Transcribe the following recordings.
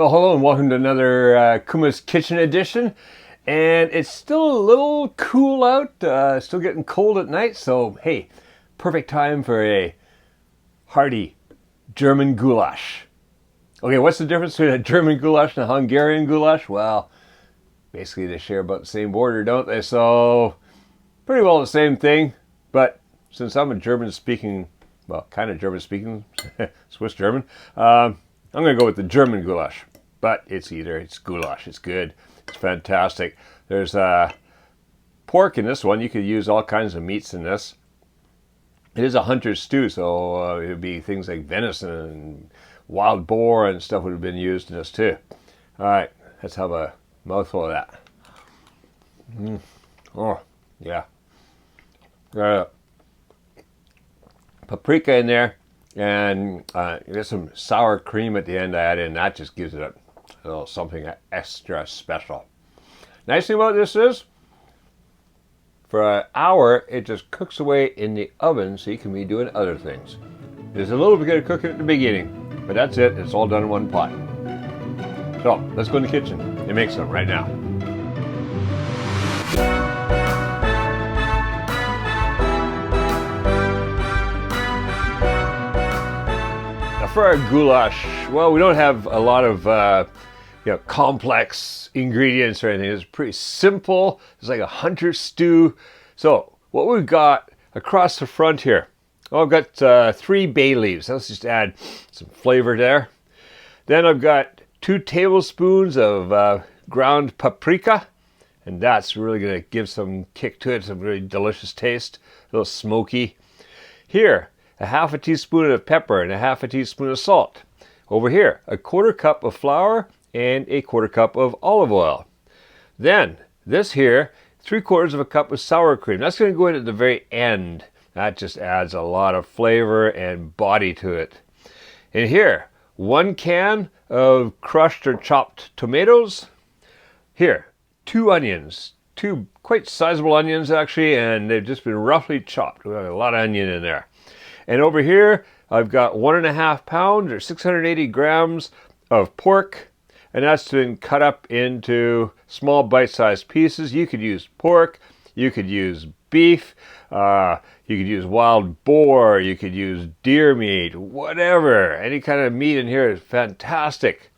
Well, hello and welcome to another Kuma's Kitchen edition. And it's still a little cool out, still getting cold at night, so hey, perfect time for a hearty German goulash. Okay, what's the difference between a German goulash and a Hungarian goulash? Well, basically they share about the same border, don't they? So, pretty well the same thing, but since I'm a German-speaking, well, kind of German-speaking, Swiss German, I'm going to go with the German goulash. But it's goulash, it's good, it's fantastic. There's pork in this one. You could use all kinds of meats in this. It is a hunter's stew, so it would be things like venison and wild boar and stuff would have been used in this too. All right, let's have a mouthful of that. Oh, yeah. Paprika in there, and there's some sour cream at the end I add in. That just gives it a little something extra special. Nice thing about this is, for an hour, it just cooks away in the oven, so you can be doing other things. There's a little bit of cooking at the beginning, but that's it. It's all done in one pot. So let's go in the kitchen and make some right now. For our goulash, well, we don't have a lot of complex ingredients or anything. It's pretty simple. It's like a hunter stew. So what we've got across the front here, I've got 3 bay leaves. Let's just add some flavor there. Then I've got 2 tablespoons of ground paprika, and that's really going to give some kick to it, some really delicious taste, a little smoky. Here, a half a teaspoon of pepper and a half a teaspoon of salt. Over here, a 1/4 cup of flour and a 1/4 cup of olive oil. Then, this here, 3/4 of a cup of sour cream. That's going to go in at the very end. That just adds a lot of flavor and body to it. And here, 1 can of crushed or chopped tomatoes. Here, 2 onions. 2 quite sizable onions actually, and they've just been roughly chopped. We've got a lot of onion in there. And over here, I've got 1.5 pounds or 680 grams of pork, and that's been cut up into small bite-sized pieces. You could use pork, you could use beef, you could use wild boar, you could use deer meat, whatever. Any kind of meat in here is fantastic.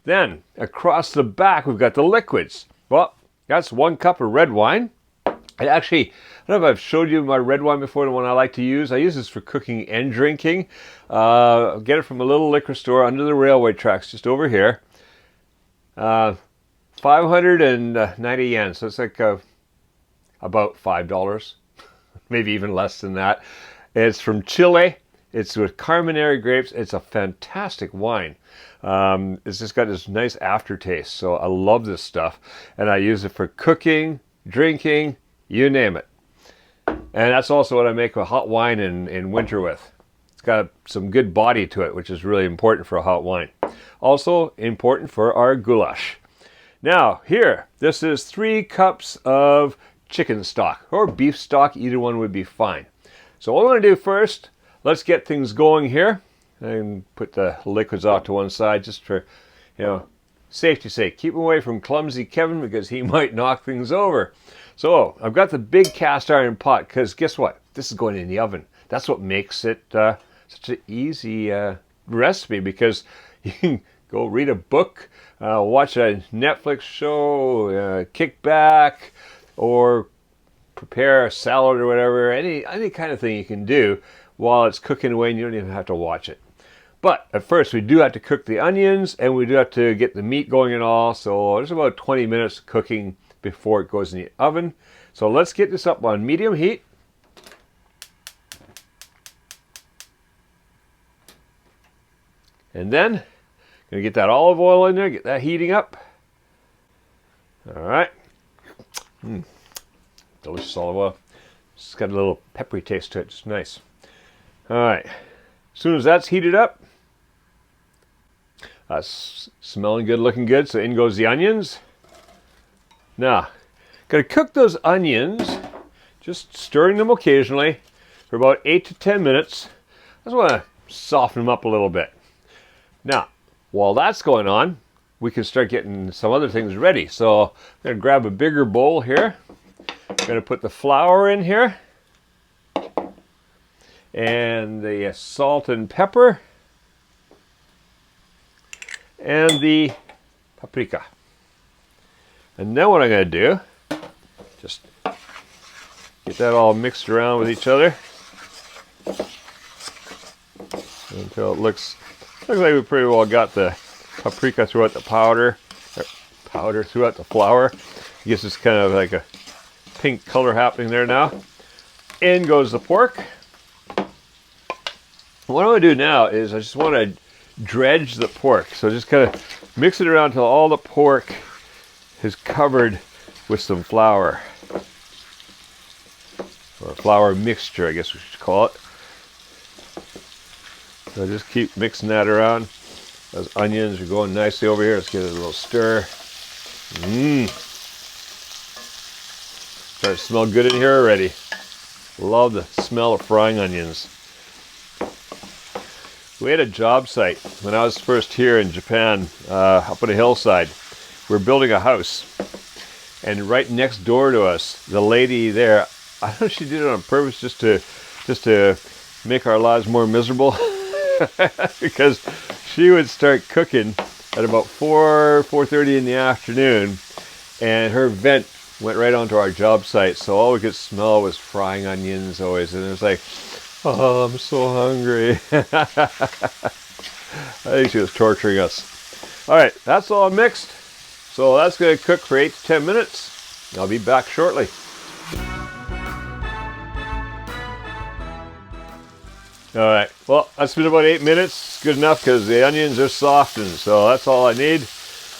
Then, across the back, we've got the liquids. Well, that's 1 cup of red wine. And actually, I don't know if I've showed you my red wine before, the one I like to use. I use this for cooking and drinking. Get it from a little liquor store under the railway tracks just over here. 590 yen, so it's like about $5, maybe even less than that. It's from Chile. It's with Carmenere grapes. It's a fantastic wine. It's just got this nice aftertaste, so I love this stuff. And I use it for cooking, drinking, you name it. And that's also what I make a hot wine in winter with. It's got some good body to it, which is really important for a hot wine. Also important for our goulash. Now here, this is 3 cups of chicken stock or beef stock. Either one would be fine. So what I want to do first, let's get things going here. And put the liquids off to one side just for, safety's sake. Keep away from clumsy Kevin because he might knock things over. So I've got the big cast iron pot because guess what? This is going in the oven. That's what makes it such an easy recipe, because you can go read a book, watch a Netflix show, kick back, or prepare a salad or whatever. Any kind of thing you can do while it's cooking away, and you don't even have to watch it. But at first, we do have to cook the onions, and we do have to get the meat going and all. So there's about 20 minutes cooking before it goes in the oven. So let's get this up on medium heat. And then, gonna get that olive oil in there, get that heating up. All right. Delicious olive oil. It's got a little peppery taste to it, just nice. All right. As soon as that's heated up, that's smelling good, looking good, so in goes the onions. Now, gonna cook those onions, just stirring them occasionally for about 8 to 10 minutes. I just want to soften them up a little bit. Now, while that's going on, we can start getting some other things ready. So I'm going to grab a bigger bowl here. I'm going to put the flour in here. And the salt and pepper. And the paprika. And then what I'm going to do, just get that all mixed around with each other until it looks like we pretty well got the paprika throughout the powder throughout the flour. I guess it's kind of like a pink color happening there now. In goes the pork. What I want to do now is I just want to dredge the pork. So just kind of mix it around until all the pork is covered with some flour. Or flour mixture, I guess we should call it. So just keep mixing that around. Those onions are going nicely over here. Let's give it a little stir. Starting to smell good in here already. Love the smell of frying onions. We had a job site when I was first here in Japan, up on a hillside. We were building a house, and right next door to us, the lady there, I don't know if she did it on purpose just to make our lives more miserable, because she would start cooking at about 4:30 in the afternoon, and her vent went right onto our job site, so all we could smell was frying onions always, and it was like, oh, I'm so hungry. I think she was torturing us. All right, that's all mixed. So that's going to cook for 8 to 10 minutes. I'll be back shortly. All right, well, that's been about 8 minutes. Good enough because the onions are softened, so that's all I need.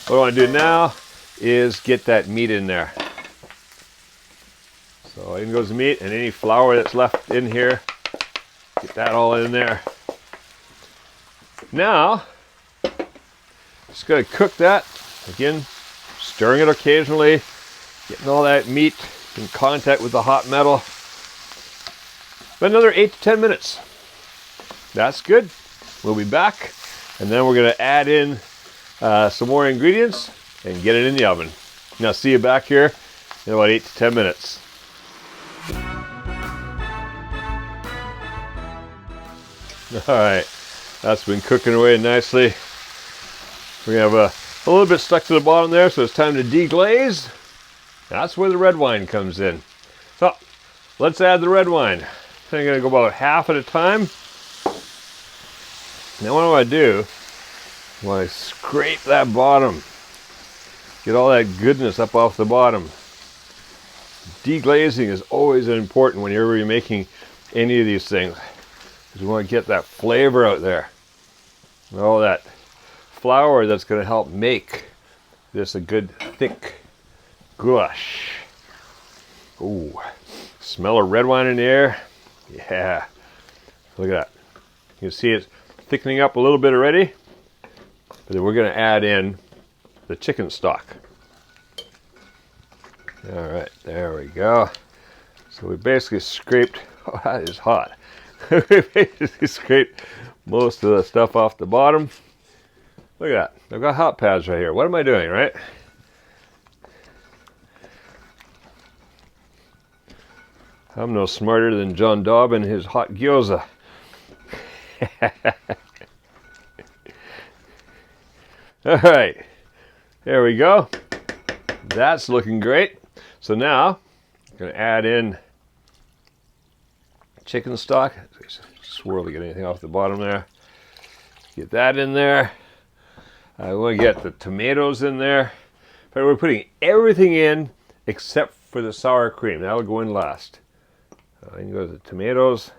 What I want to do now is get that meat in there. So in goes the meat, and any flour that's left in here, get that all in there. Now, just going to cook that. Again, stirring it occasionally, getting all that meat in contact with the hot metal. But another 8 to 10 minutes. That's good. We'll be back, and then we're going to add in some more ingredients and get it in the oven. Now, see you back here in about 8 to 10 minutes. All right, that's been cooking away nicely. We're going to have a little bit stuck to the bottom there, so it's time to deglaze. That's where the red wine comes in. So let's add the red wine. I'm going to go about half at a time. Now what I want to do, I want to scrape that bottom. Get all that goodness up off the bottom. Deglazing is always important whenever you're making any of these things, because we want to get that flavor out there. All that flour that's going to help make this a good thick goulash. Ooh, smell of red wine in the air. Yeah, look at that. You can see it's thickening up a little bit already, but then we're going to add in the chicken stock. All right, there we go. So we basically scraped, oh, that is hot. We basically scraped most of the stuff off the bottom. Look at that. I've got hot pads right here. What am I doing, right? I'm no smarter than John Dobb and his hot gyoza. All right, there we go. That's looking great. So now I'm going to add in chicken stock. Swirl to get anything off the bottom there. Get that in there. I want to get the tomatoes in there. But we're putting everything in except for the sour cream. That'll go in last. In goes the tomatoes.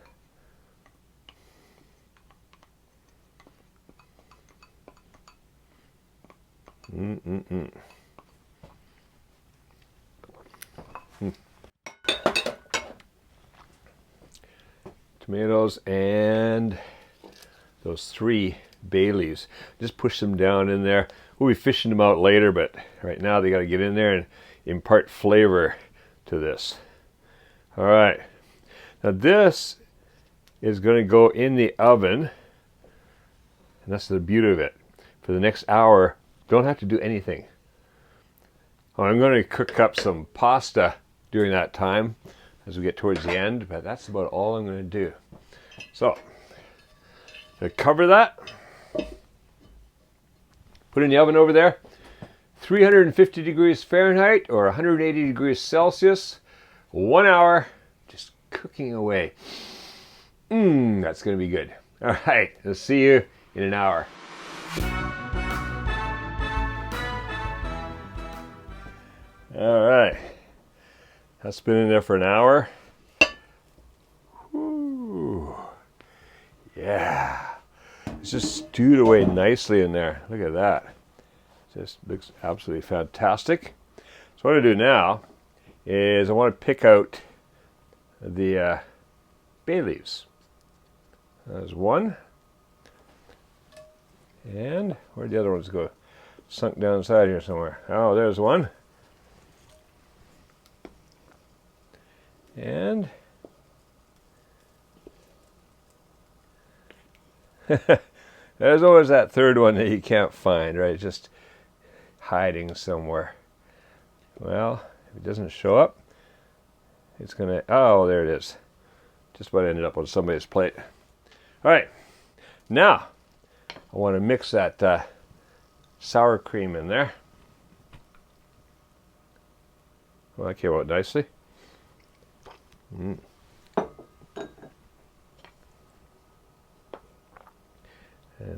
Tomatoes and those 3 bay leaves. Just push them down in there. We'll be fishing them out later, but right now they got to get in there and impart flavor to this. All right. Now this is going to go in the oven, and that's the beauty of it, for the next hour Don't have to do anything. I'm going to cook up some pasta during that time as we get towards the end, but that's about all I'm going to do. So, to cover that, put it in the oven over there, 350 degrees Fahrenheit or 180 degrees Celsius, 1 hour, just cooking away. That's going to be good. All right, I'll see you in an hour. All right, that's been in there for an hour. Whew. Yeah, it's just stewed away nicely in there. Look at that. Just looks absolutely fantastic. So what I do now is I want to pick out the bay leaves. There's one. And where'd the other ones go? Sunk down inside here somewhere. Oh, there's one. And there's always that third one that you can't find, right? Just hiding somewhere. Well, if it doesn't show up, it's gonna, oh, there it is. Just about ended up on somebody's plate. All right, now I want to mix that sour cream in there. Well, that came out nicely. And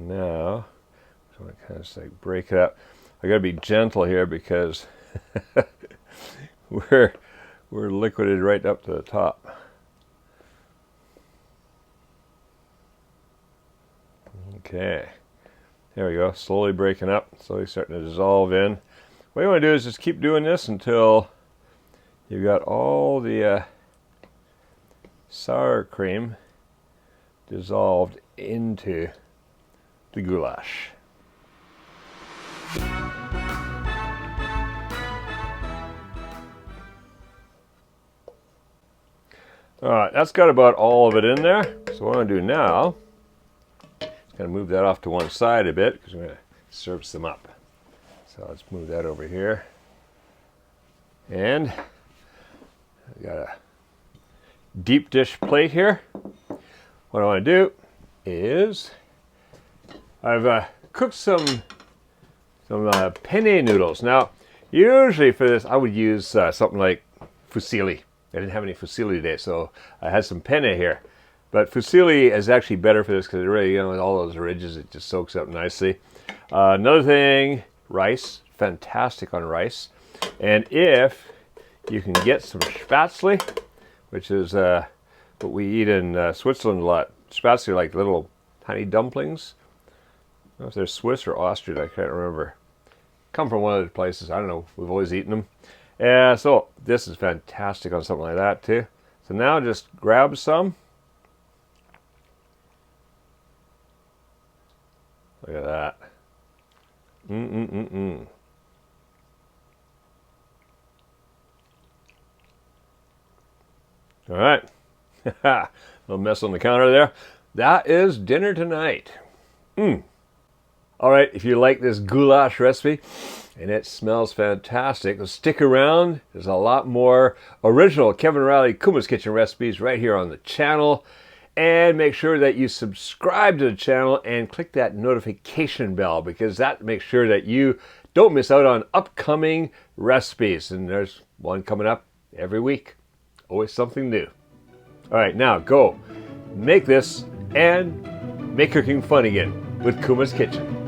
now, so I kind of just like break it up. I got to be gentle here because we're liquided right up to the top. Okay, there we go. Slowly breaking up, slowly starting to dissolve in. What you want to do is just keep doing this until you've got all the sour cream dissolved into the goulash. All right, that's got about all of it in there. So what I'm going to do now is going to move that off to one side a bit because we're going to serve some up. So let's move that over here. And I've got a deep dish plate here. What I want to do is I've cooked some penne noodles. Now, usually for this, I would use something like fusilli. I didn't have any fusilli today, so I had some penne here. But fusilli is actually better for this because it really, with all those ridges, it just soaks up nicely. Another thing, rice. Fantastic on rice. And if you can get some Spätzle, which is what we eat in Switzerland a lot. Spätzle are like little tiny dumplings. I don't know if they're Swiss or Austrian, I can't remember. Come from one of the places, I don't know, we've always eaten them. So this is fantastic on something like that too. So now just grab some. Look at that. All right. Little mess on the counter there. That is dinner tonight. All right, if you like this goulash recipe, and it smells fantastic, so stick around. There's a lot more original Kevin Riley Kuma's Kitchen recipes right here on the channel. And make sure that you subscribe to the channel and click that notification bell because that makes sure that you don't miss out on upcoming recipes. And there's one coming up every week. Always something new. All right, now go make this and make cooking fun again with Kuma's Kitchen.